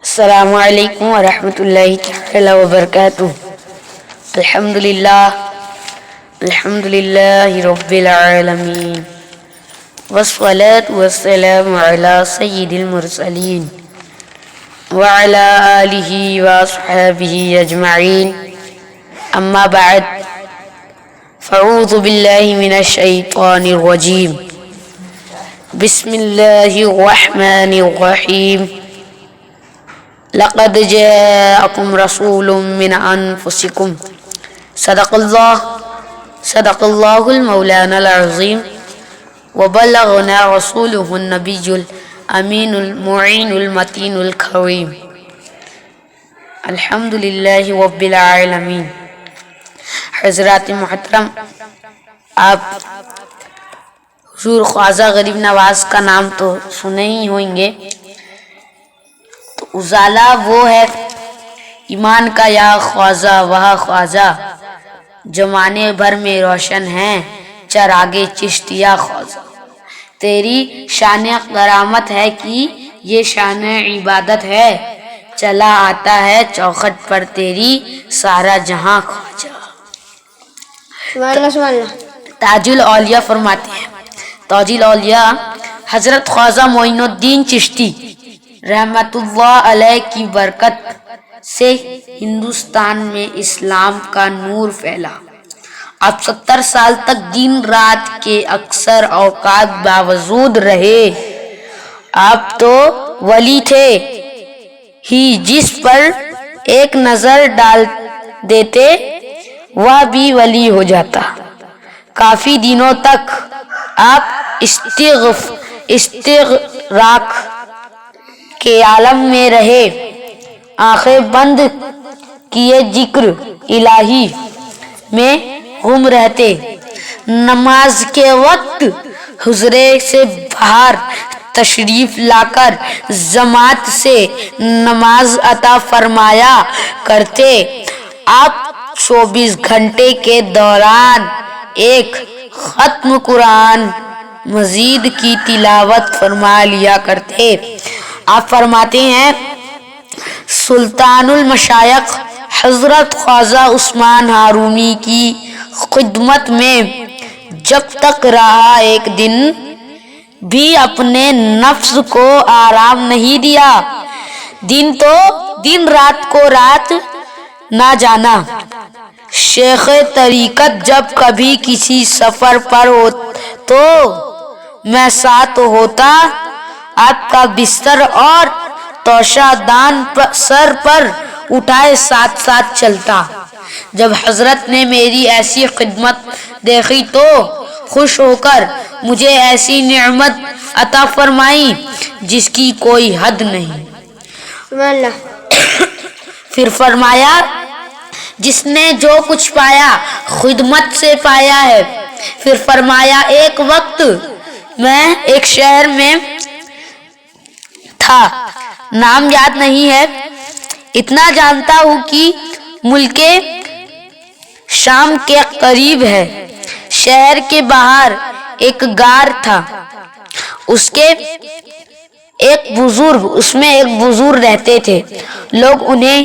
السلام علیکم ورحمۃ اللہ تعالی وبرکاتہ۔ الحمد للہ رب العالمین، والصلاة والسلام علی سید المرسلین وعلی آلہ واصحابہ اجمعین، اما بعد، فاعوذ باللہ من الشیطان الرجیم، بسم اللہ الرحمن الرحیم۔ لقد جاءكم رسول من أنفسكم صدق الله المولانا العظيم، وبلغنا رسوله النبي الأمين المعين المتين الكريم، الحمد لله رب العالمين۔ حضرات محترم، آپ حضور خواجہ غریب نواز کا نام تو سنے ہی ہوں گے۔ اجالا وہ ہے ایمان کا یا خواجہ وہ خواجہ، زمانے بھر میں روشن ہیں چراغے چشتیہ خواجہ۔ تیری شان کرامت ہے کہ یہ شان عبادت ہے، چلا آتا ہے چوکھٹ پر تیری سارا جہاں خواجہ۔ تاج الاولیاء فرماتے ہیں، تاج الاولیاء حضرت خواجہ معین الدین چشتی رحمت اللہ علیہ کی برکت سے ہندوستان میں اسلام کا نور پھیلا۔ آپ 70 سال تک دن رات کے اکثر اوقات باوجود رہے۔ آپ تو ولی تھے ہی، جس پر ایک نظر ڈال دیتے وہ بھی ولی ہو جاتا۔ کافی دنوں تک آپ استغراق کے عالم میں رہے، آنکھیں بند کیے ذکر الہی میں گم رہتے۔ نماز کے وقت حضرے سے باہر تشریف لا کر جماعت سے نماز عطا فرمایا کرتے۔ آپ 24 گھنٹے کے دوران ایک ختم قرآن مجید کی تلاوت فرما لیا کرتے۔ آپ فرماتے ہیں، سلطان المشائخ حضرت خواجہ عثمان ہارونی کی خدمت میں جب تک رہا، ایک دن بھی اپنے نفس کو آرام نہیں دیا۔ دن تو دن، رات کو رات نہ جانا۔ شیخ طریقت جب کبھی کسی سفر پر ہو تو میں ساتھ ہوتا، آپ کا بستر اور توشہ دان سر پر اٹھائے ساتھ ساتھ چلتا۔ جب حضرت نے میری ایسی خدمت دیکھی تو خوش ہو کر مجھے ایسی نعمت عطا فرمائی جس کی کوئی حد نہیں۔ پھر فرمایا، جس نے جو کچھ پایا خدمت سے پایا ہے۔ پھر فرمایا، ایک وقت میں ایک شہر میں تھا، نام یاد نہیں ہے، اتنا جانتا ہوں کہ ملک شام کے قریب ہے۔ شہر کے باہر ایک غار تھا، اس میں ایک بزرگ رہتے تھے۔ لوگ انہیں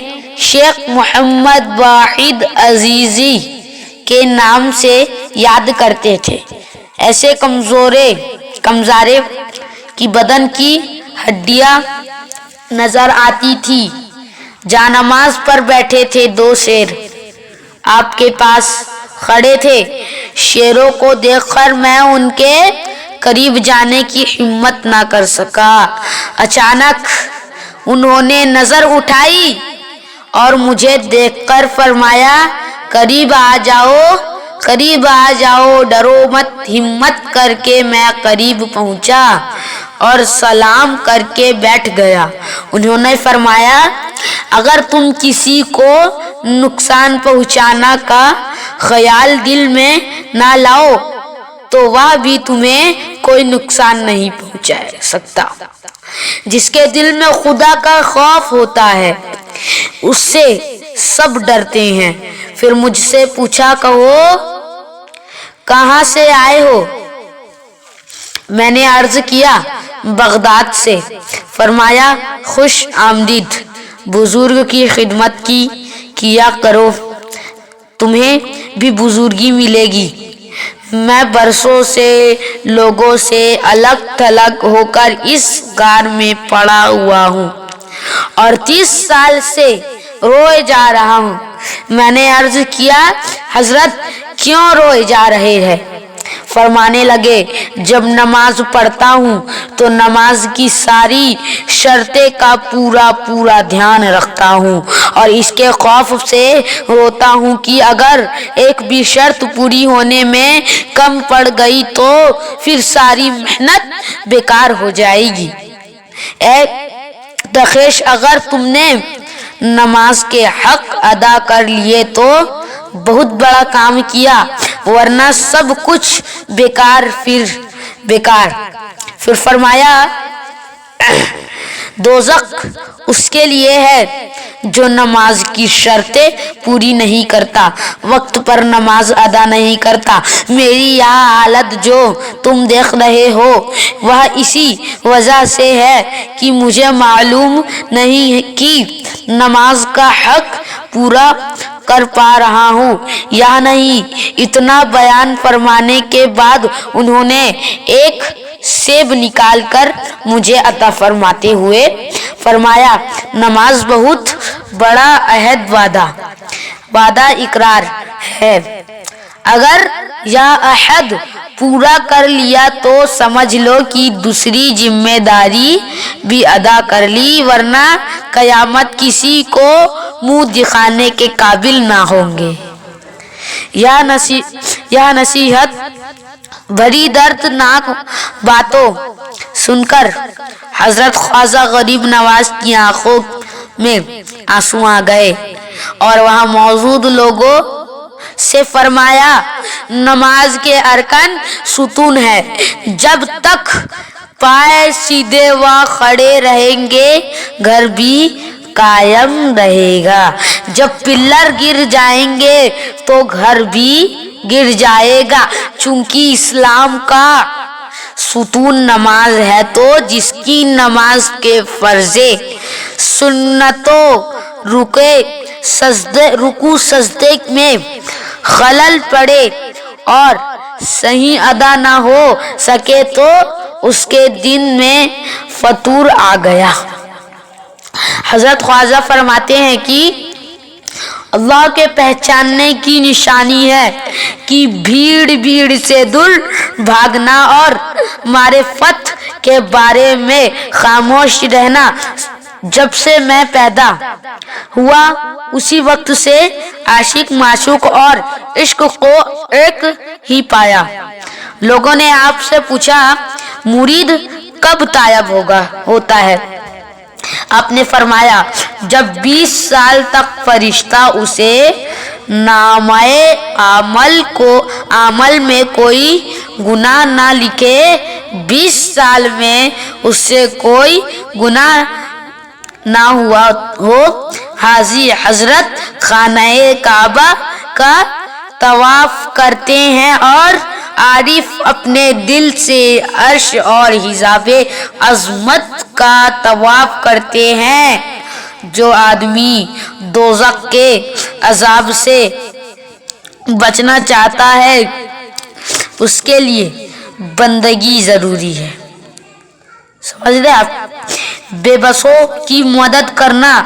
شیخ محمد واحد عزیزی کے نام سے یاد کرتے تھے۔ ایسے کمزارے کی بدن کی ہڈیاں نظر آتی تھی۔ جانماز پر بیٹھے تھے 2 شیر، آپ کے پاس کھڑے تھے۔ شیروں کو دیکھ کر میں ان کے قریب جانے کی ہمت نہ کر سکا۔ اچانک انہوں نے نظر اٹھائی اور مجھے دیکھ کر فرمایا، قریب آ جاؤ، ڈرو مت۔ ہمت کر کے میں قریب پہنچا اور سلام کر کے بیٹھ گیا۔ انہوں نے فرمایا، اگر تم کسی کو نقصان پہنچانا کا خیال دل میں نہ لاؤ تو وہ بھی تمہیں کوئی نقصان نہیں پہنچا سکتا۔ جس کے دل میں خدا کا خوف ہوتا ہے اس سے سب ڈرتے ہیں۔ پھر مجھ سے پوچھا، کہو کہاں سے آئے ہو؟ میں نے عرض کیا بغداد سے۔ فرمایا خوش آمدید، بزرگ کی خدمت کیا کرو، تمہیں بھی بزرگی ملے گی۔ میں برسوں سے لوگوں سے الگ تھلگ ہو کر اس غار میں پڑا ہوا ہوں اور 30 سال سے روئے جا رہا ہوں۔ میں نے عرض کیا حضرت کیوں روئے جا رہے ہیں؟ فرمانے لگے جب نماز پڑھتا ہوں تو نماز کی ساری شرطیں کا پورا دھیان رکھتا ہوں اور اس کے خوف سے روتا ہوں کہ اگر ایک بھی شرط پوری ہونے میں کم پڑ گئی تو پھر ساری محنت بیکار ہو جائے گی۔ اے درویش، اگر تم نے نماز کے حق ادا کر لیے تو بہت بڑا کام کیا، ورنہ سب کچھ بیکار۔ پھر فرمایا دوزخ اس کے لیے ہے جو نماز کی شرطیں پوری نہیں کرتا، وقت پر نماز ادا نہیں کرتا۔ میری یہ حالت جو تم دیکھ رہے ہو وہ اسی وجہ سے ہے کہ مجھے معلوم نہیں کہ نماز کا حق پورا کر پا رہا ہوں یا نہیں۔ اتنا بیان فرمانے کے بعد انہوں نے ایک سیب نکال کر مجھے عطا فرماتے ہوئے فرمایا نماز بہت بڑا عہد وعدہ اقرار ہے، اگر یہ عہد پورا کر لیا تو سمجھ لو کہ دوسری ذمہ داری بھی ادا کر لی، ورنہ قیامت کسی کو منہ دکھانے کے قابل نہ ہوں گے۔ یہ نصیحت بڑی دردناک باتوں سن کر حضرت خواجہ غریب نواز کی آنکھوں میں آنسو آ گئے اور وہاں موجود لوگوں سے فرمایا نماز کے ارکان ستون ہے، جب تک پائے سیدھے و کھڑے رہیں گے گھر بھی قائم رہے گا، جب پلر گر جائیں گے تو گھر بھی گر جائے گا۔ چونکہ اسلام کا ستون نماز ہے تو جس کی نماز کے فرضیں، سنتوں، رکوع سجدے میں خلل پڑے اور صحیح ادا نہ ہو سکے تو اس کے دن میں فطور آ گیا۔ حضرت خواجہ فرماتے ہیں کہ اللہ کے پہچاننے کی نشانی ہے کہ بھیڑ سے دور بھاگنا اور معرفت کے بارے میں خاموش رہنا۔ جب سے میں پیدا ہوا اسی وقت سے عاشق معشوق اور عشق کو ایک ہی پایا۔ لوگوں نے آپ سے پوچھا مرید کب طائب ہوتا ہے؟ آپ نے فرمایا جب 20 سال تک فرشتہ اسے نامۂ عمل میں کوئی گناہ نہ لکھے، 20 سال میں اس سے کوئی گناہ نہ ہوا ہو۔ حاجی حضرت خانہ کعبہ کا طواف کرتے ہیں اور عارف اپنے دل سے عرش اور حجاب عظمت کا طواف کرتے ہیں۔ جو آدمی دوزخ کے عذاب سے بچنا چاہتا ہے اس کے لیے بندگی ضروری ہے۔ سمجھ رہے آپ؟ بے بسوں کی مدد کرنا،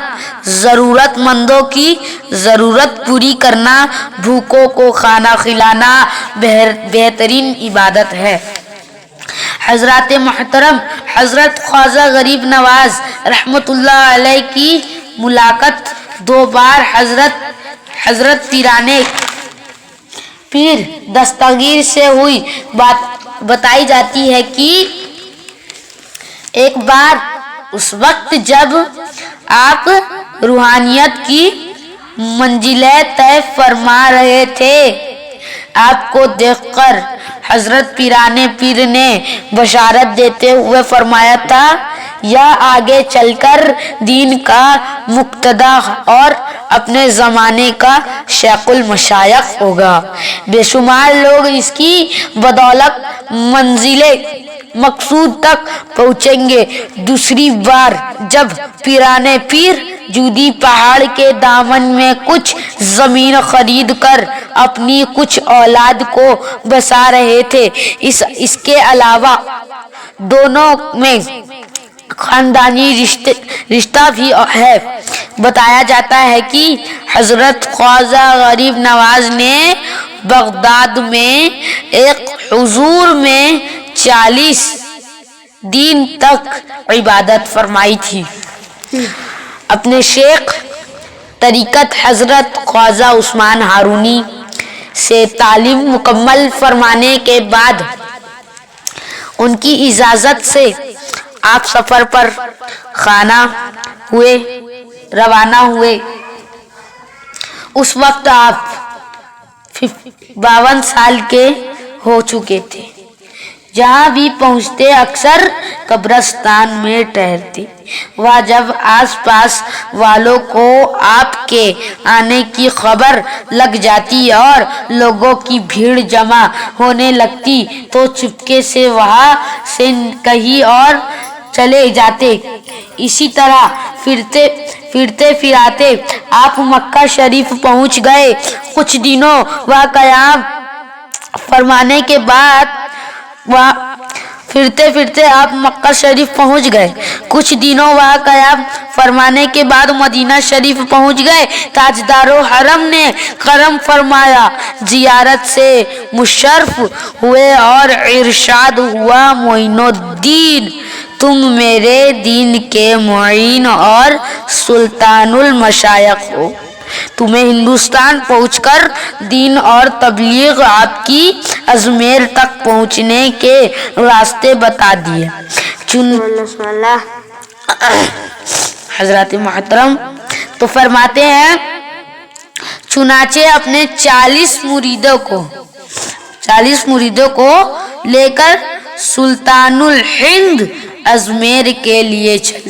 ضرورت مندوں کی ضرورت پوری کرنا، بھوکوں کو کھانا کھلانا بہترین عبادت ہے۔ حضرات محترم حضرت خواجہ غریب نواز رحمت اللہ علیہ کی ملاقات 2 بار حضرت پیرانے پیر دستگیر سے ہوئی بتائی جاتی ہے کہ ایک بار اس وقت جب آپ روحانیت کی منزلیں طے فرما رہے تھے، آپ کو دیکھ کر حضرت پیرانے پیر نے بشارت دیتے ہوئے فرمایا تھا یا آگے چل کر دین کا مقتدا اور اپنے زمانے کا شیخ المشائخ ہوگا۔ بے شمار لوگ اس کی بدولت مقصود تک پہنچیں گے۔ دوسری بار جب پیرانے پیر جودی پہاڑ کے دامن میں کچھ زمین خرید کر اپنی کچھ اولاد کو بسا رہے تھے، اس کے علاوہ دونوں میں خاندانی رشتہ بھی ہے۔ بتایا جاتا ہے کہ حضرت خواجہ غریب نواز نے بغداد میں ایک حضور میں 40 دن تک عبادت فرمائی تھی۔ اپنے شیخ طریقت حضرت خواجہ عثمان ہارونی سے تعلیم مکمل فرمانے کے بعد ان کی اجازت سے آپ سفر پر روانہ ہوئے۔ اس وقت آپ 52 سال کے ہو چکے تھے۔ جہاں بھی پہنچتے اکثر قبرستان میں ٹھہرتے۔ وہاں جب آس پاس والوں کو آپ کے آنے کی خبر لگ جاتی اور لوگوں کی بھیڑ جمع ہونے لگتی تو چپکے سے وہاں سے کہیں اور چلے جاتے۔ اسی طرح پھرتے پھراتے آپ مکہ شریف پہنچ گئے۔ کچھ دنوں وہاں قیام فرمانے کے بعد مدینہ شریف پہنچ گئے۔ تاجدار و حرم نے کرم فرمایا، زیارت سے مشرف ہوئے اور ارشاد ہوا، معین الدین، تم میرے دین کے معین اور سلطان المشائخ ہو۔ تمہیں ہندوستان پہنچ کر دین اور تبلیغ آپ کی اجمیر تک پہنچنے کے راستے بتا دیے۔ حضرات محترم تو فرماتے ہیں، چنانچہ اپنے 40 مریدوں کو لے کر سلطان الہند اجمیر کے لیے چل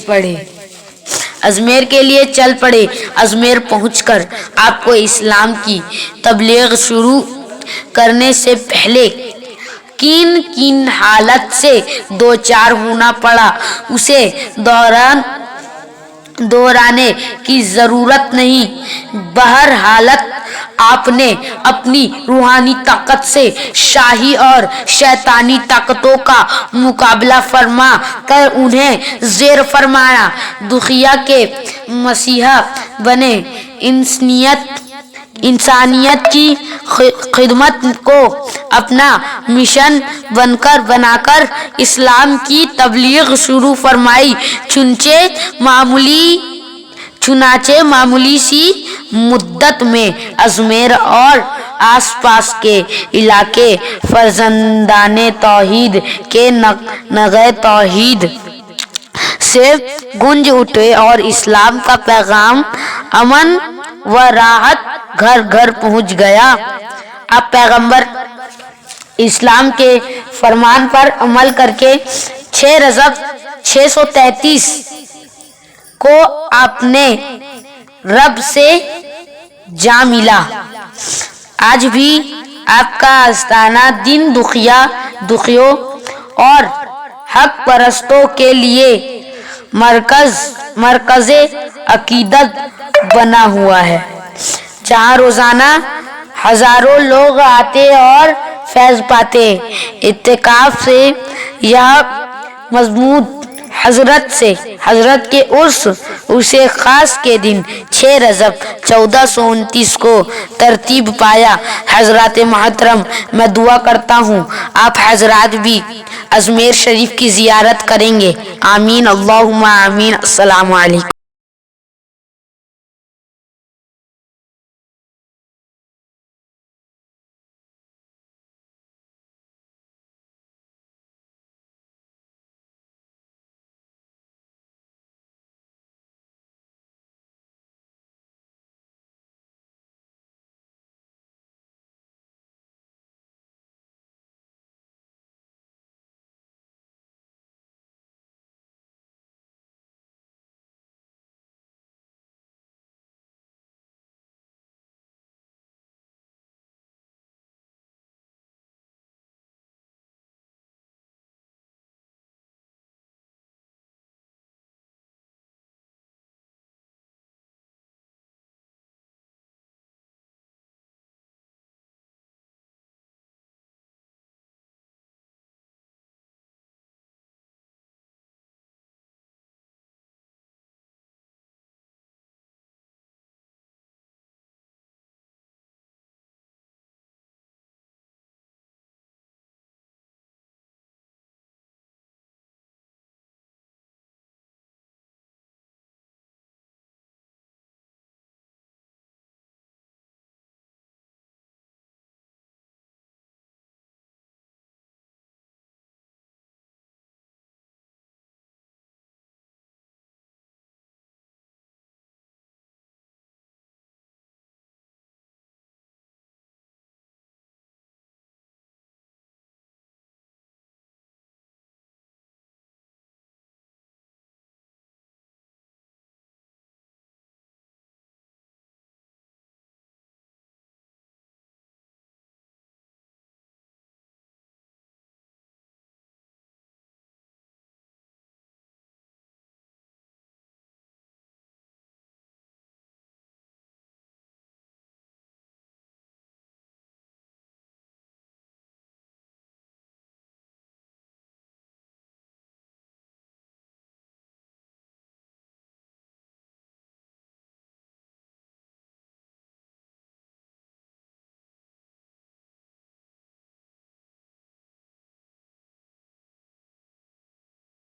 پڑے۔ اجمیر پہنچ کر آپ کو اسلام کی تبلیغ شروع کرنے سے پہلے کن حالت سے دوچار ہونا پڑا اسے دہرانے کی ضرورت نہیں۔ بہر حالت آپ نے اپنی روحانی طاقت سے شاہی اور شیطانی طاقتوں کا مقابلہ فرما کر انہیں زیر فرمایا، دنیا کے مسیحا بنے، انسانیت کی خدمت کو اپنا مشن بنا کر اسلام کی تبلیغ شروع فرمائی۔ چنانچہ معمولی سی مدت میں اجمیر اور آس پاس کے علاقے فرزندان توحید کے نغمے توحید سے گونج اٹھے اور اسلام کا پیغام امن و راحت گھر گھر پہنچ گیا۔ اب پیغمبر اسلام کے فرمان پر عمل کر کے 6 رجب 633 کو اپنے رب سے جا ملا۔ آج بھی آپ کا آستانہ دین دکھیوں اور حق پرستوں کے لیے مرکز عقیدت بنا ہوا ہے، جہاں روزانہ ہزاروں لوگ آتے اور فیض پاتے۔ اعتکاف سے یا مضمون حضرت کے عرس خاص کے دن 6 رجب 1429 کو ترتیب پایا۔ حضرات محترم، میں دعا کرتا ہوں آپ حضرات بھی اجمیر شریف کی زیارت کریں گے۔ آمین، اللہم آمین۔ السلام علیکم۔